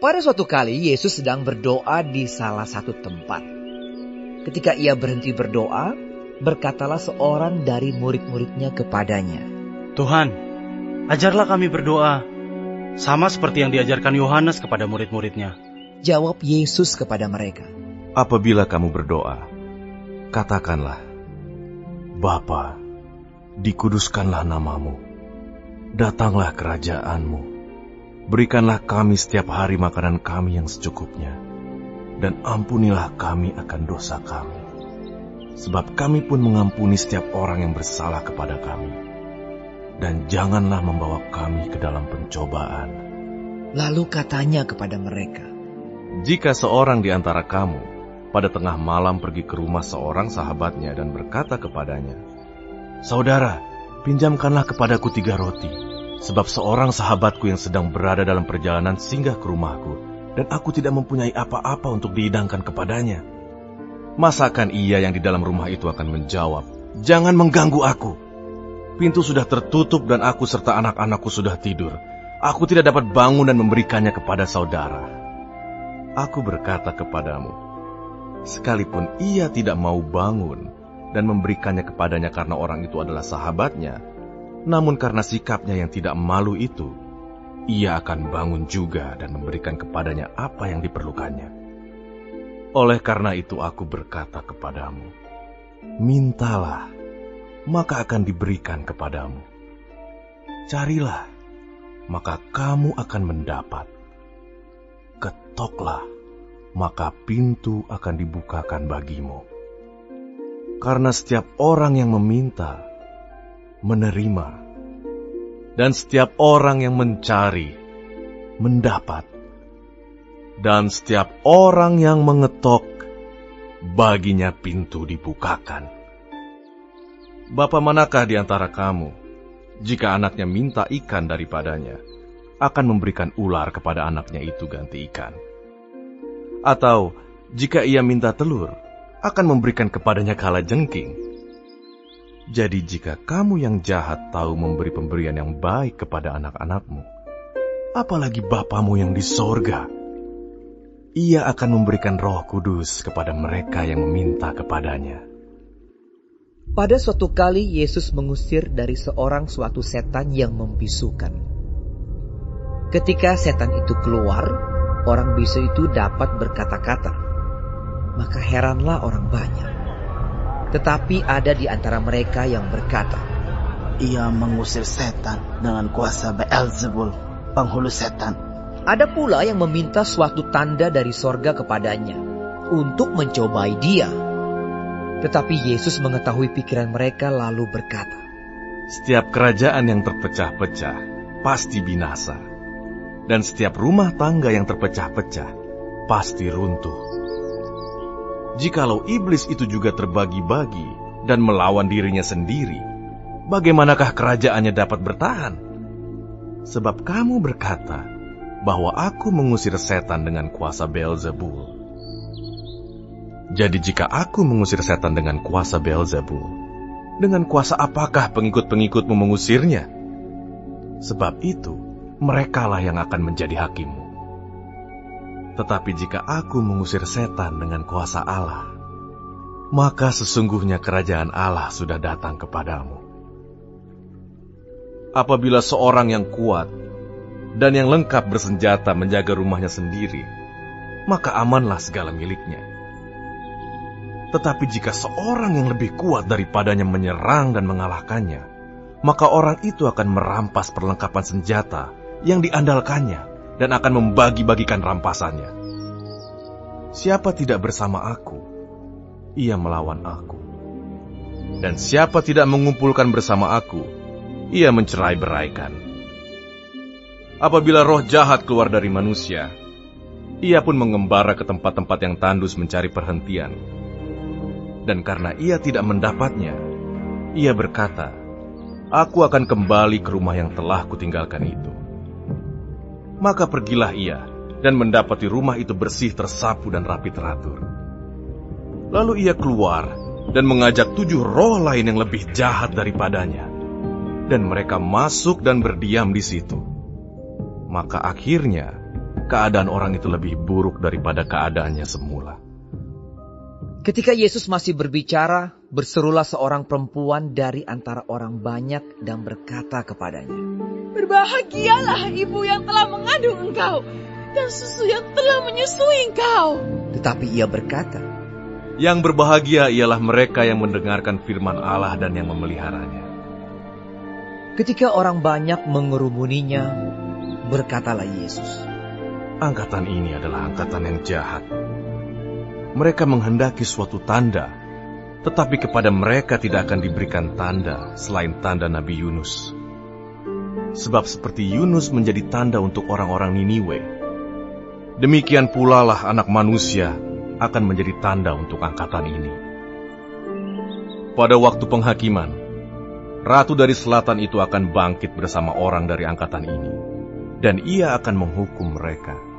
Pada suatu kali Yesus sedang berdoa di salah satu tempat. Ketika ia berhenti berdoa, berkatalah seorang dari murid-muridnya kepadanya, "Tuhan, ajarlah kami berdoa, sama seperti yang diajarkan Yohanes kepada murid-muridnya." Jawab Yesus kepada mereka, "Apabila kamu berdoa, katakanlah, Bapa, dikuduskanlah namamu, datanglah kerajaanmu. Berikanlah kami setiap hari makanan kami yang secukupnya, dan ampunilah kami akan dosa kami, sebab kami pun mengampuni setiap orang yang bersalah kepada kami. Dan janganlah membawa kami ke dalam pencobaan." Lalu katanya kepada mereka, "Jika seorang di antara kamu pada tengah malam pergi ke rumah seorang sahabatnya dan berkata kepadanya, 'Saudara, pinjamkanlah kepadaku 3 roti, sebab seorang sahabatku yang sedang berada dalam perjalanan singgah ke rumahku, dan aku tidak mempunyai apa-apa untuk dihidangkan kepadanya.' Masakan ia yang di dalam rumah itu akan menjawab, 'Jangan mengganggu aku. Pintu sudah tertutup dan aku serta anak-anakku sudah tidur. Aku tidak dapat bangun dan memberikannya kepada saudara.' Aku berkata kepadamu, sekalipun ia tidak mau bangun dan memberikannya kepadanya karena orang itu adalah sahabatnya, namun karena sikapnya yang tidak malu itu, ia akan bangun juga dan memberikan kepadanya apa yang diperlukannya. Oleh karena itu aku berkata kepadamu, mintalah, maka akan diberikan kepadamu. Carilah, maka kamu akan mendapat. Ketoklah, maka pintu akan dibukakan bagimu. Karena setiap orang yang meminta, menerima, dan setiap orang yang mencari, mendapat, dan setiap orang yang mengetok, baginya pintu dibukakan. Bapa manakah di antara kamu, jika anaknya minta ikan daripadanya, akan memberikan ular kepada anaknya itu ganti ikan? Atau jika ia minta telur, akan memberikan kepadanya kalajengking? Jadi jika kamu yang jahat tahu memberi pemberian yang baik kepada anak-anakmu, apalagi Bapamu yang di sorga, ia akan memberikan Roh Kudus kepada mereka yang meminta kepadanya." Pada suatu kali Yesus mengusir dari seorang suatu setan yang membisukan. Ketika setan itu keluar, orang bisu itu dapat berkata-kata. Maka heranlah orang banyak. Tetapi ada di antara mereka yang berkata, "Ia mengusir setan dengan kuasa Beelzebul, penghulu setan." Ada pula yang meminta suatu tanda dari sorga kepadanya untuk mencobai dia. Tetapi Yesus mengetahui pikiran mereka lalu berkata, "Setiap kerajaan yang terpecah-pecah pasti binasa, dan setiap rumah tangga yang terpecah-pecah pasti runtuh. Jikalau iblis itu juga terbagi-bagi dan melawan dirinya sendiri, bagaimanakah kerajaannya dapat bertahan? Sebab kamu berkata bahwa aku mengusir setan dengan kuasa Beelzebul. Jadi jika aku mengusir setan dengan kuasa Beelzebul, dengan kuasa apakah pengikut-pengikutmu mengusirnya? Sebab itu, merekalah yang akan menjadi hakimmu. Tetapi jika aku mengusir setan dengan kuasa Allah, maka sesungguhnya kerajaan Allah sudah datang kepadamu. Apabila seorang yang kuat dan yang lengkap bersenjata menjaga rumahnya sendiri, maka amanlah segala miliknya. Tetapi jika seorang yang lebih kuat daripadanya menyerang dan mengalahkannya, maka orang itu akan merampas perlengkapan senjata yang diandalkannya dan akan membagi-bagikan rampasannya. Siapa tidak bersama aku, ia melawan aku. Dan siapa tidak mengumpulkan bersama aku, ia mencerai-beraikan. Apabila roh jahat keluar dari manusia, ia pun mengembara ke tempat-tempat yang tandus mencari perhentian. Dan karena ia tidak mendapatnya, ia berkata, "Aku akan kembali ke rumah yang telah kutinggalkan itu." Maka pergilah ia dan mendapati rumah itu bersih, tersapu, dan rapi teratur. Lalu ia keluar dan mengajak 7 roh lain yang lebih jahat daripadanya, dan mereka masuk dan berdiam di situ. Maka akhirnya keadaan orang itu lebih buruk daripada keadaannya semula. Ketika Yesus masih berbicara, berserulah seorang perempuan dari antara orang banyak dan berkata kepadanya, "Berbahagialah ibu yang telah mengandung engkau dan susu yang telah menyusui engkau." Tetapi ia berkata, Yang berbahagia ialah mereka yang mendengarkan firman Allah dan yang memeliharanya. ketika orang banyak mengerumuninya, berkatalah Yesus, Angkatan ini adalah angkatan yang jahat. Mereka menghendaki suatu tanda, tetapi kepada mereka tidak akan diberikan tanda selain tanda Nabi Yunus. Sebab seperti Yunus menjadi tanda untuk orang-orang Niniwe, demikian pula lah Anak Manusia akan menjadi tanda untuk angkatan ini. Pada waktu penghakiman, Ratu dari Selatan itu akan bangkit bersama orang dari angkatan ini, dan ia akan menghukum mereka.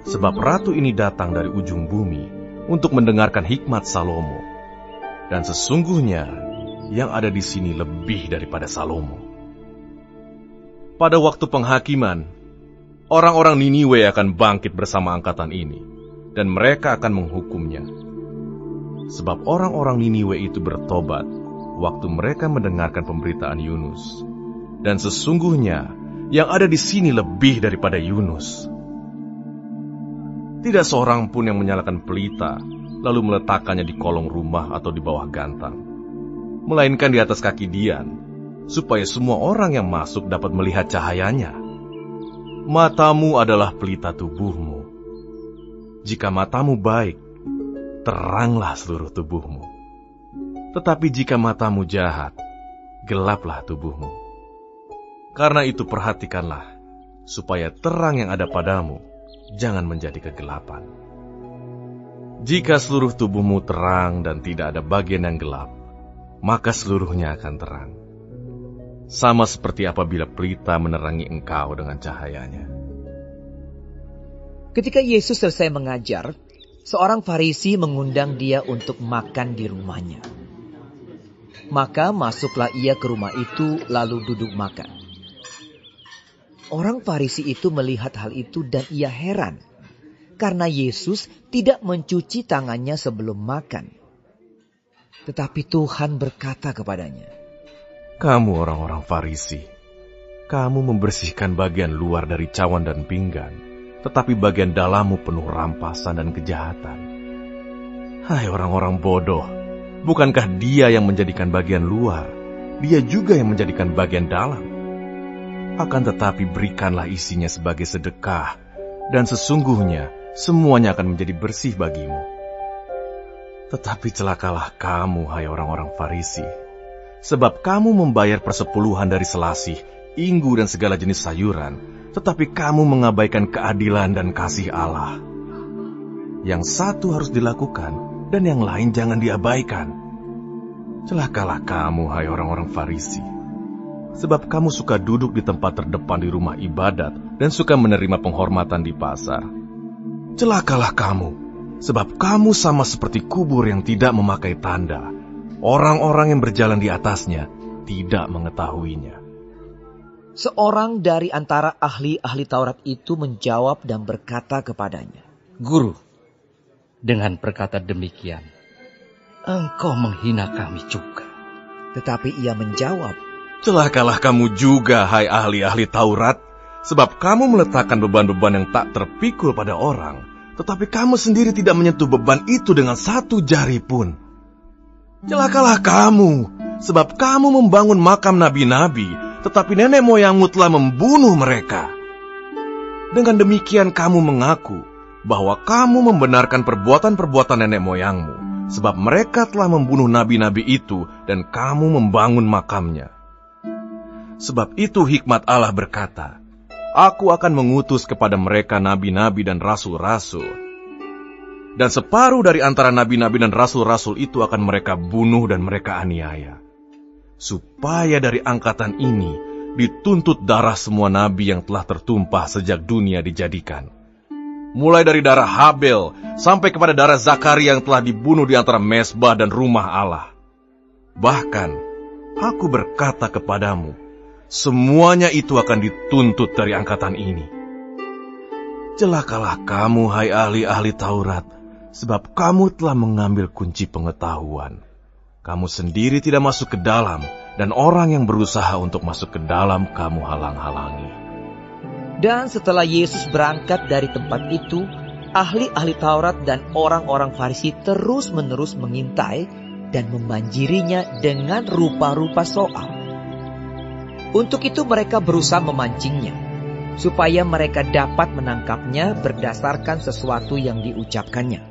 Sebab Ratu ini datang dari ujung bumi untuk mendengarkan hikmat Salomo, dan sesungguhnya yang ada di sini lebih daripada Salomo. Pada waktu penghakiman, orang-orang Niniwe akan bangkit bersama angkatan ini, dan mereka akan menghukumnya. Sebab orang-orang Niniwe itu bertobat waktu mereka mendengarkan pemberitaan Yunus, dan sesungguhnya yang ada di sini lebih daripada Yunus. Tidak seorang pun yang menyalakan pelita, lalu meletakkannya di kolong rumah atau di bawah gantang, melainkan di atas kaki dian, supaya semua orang yang masuk dapat melihat cahayanya. Matamu adalah pelita tubuhmu. Jika matamu baik, teranglah seluruh tubuhmu. Tetapi jika matamu jahat, gelaplah tubuhmu. Karena itu perhatikanlah, supaya terang yang ada padamu jangan menjadi kegelapan. Jika seluruh tubuhmu terang dan tidak ada bagian yang gelap, maka seluruhnya akan terang. Sama seperti apabila pelita menerangi engkau dengan cahayanya. Ketika Yesus selesai mengajar, seorang Farisi mengundang dia untuk makan di rumahnya. Maka masuklah ia ke rumah itu lalu duduk makan. Orang Farisi itu melihat hal itu dan ia heran, karena Yesus tidak mencuci tangannya sebelum makan. Tetapi Tuhan berkata kepadanya, Kamu orang-orang Farisi, kamu membersihkan bagian luar dari cawan dan pinggan, tetapi bagian dalammu penuh rampasan dan kejahatan. Hai orang-orang bodoh, bukankah dia yang menjadikan bagian luar, dia juga yang menjadikan bagian dalam? Akan tetapi berikanlah isinya sebagai sedekah, dan sesungguhnya semuanya akan menjadi bersih bagimu. Tetapi celakalah kamu, hai orang-orang Farisi, sebab kamu membayar persepuluhan dari selasih, inggu dan segala jenis sayuran, tetapi kamu mengabaikan keadilan dan kasih Allah. Yang satu harus dilakukan, dan yang lain jangan diabaikan. Celakalah kamu, hai orang-orang Farisi, sebab kamu suka duduk di tempat terdepan di rumah ibadat dan suka menerima penghormatan di pasar. Celakalah kamu, sebab kamu sama seperti kubur yang tidak memakai tanda. Orang-orang yang berjalan di atasnya tidak mengetahuinya. Seorang dari antara ahli-ahli Taurat itu menjawab dan berkata kepadanya, Guru, dengan berkata demikian, engkau menghina kami juga. Tetapi ia menjawab, Celakalah kamu juga, hai ahli-ahli Taurat, sebab kamu meletakkan beban-beban yang tak terpikul pada orang, tetapi kamu sendiri tidak menyentuh beban itu dengan satu jari pun. Celakalah kamu, sebab kamu membangun makam nabi-nabi, tetapi nenek moyangmu telah membunuh mereka. Dengan demikian kamu mengaku bahwa kamu membenarkan perbuatan-perbuatan nenek moyangmu, sebab mereka telah membunuh nabi-nabi itu dan kamu membangun makamnya. Sebab itu hikmat Allah berkata, Aku akan mengutus kepada mereka nabi-nabi dan rasul-rasul. Dan separuh dari antara nabi-nabi dan rasul-rasul itu akan mereka bunuh dan mereka aniaya. Supaya dari angkatan ini dituntut darah semua nabi yang telah tertumpah sejak dunia dijadikan. Mulai dari darah Habel sampai kepada darah Zakaria yang telah dibunuh di antara mezbah dan rumah Allah. Bahkan, aku berkata kepadamu, semuanya itu akan dituntut dari angkatan ini. Celakalah kamu, hai ahli-ahli Taurat, sebab kamu telah mengambil kunci pengetahuan. Kamu sendiri tidak masuk ke dalam, dan orang yang berusaha untuk masuk ke dalam kamu halang-halangi. Dan setelah Yesus berangkat dari tempat itu, ahli-ahli Taurat dan orang-orang Farisi terus-menerus mengintai dan membanjirinya dengan rupa-rupa soal. Untuk itu mereka berusaha memancingnya, supaya mereka dapat menangkapnya berdasarkan sesuatu yang diucapkannya.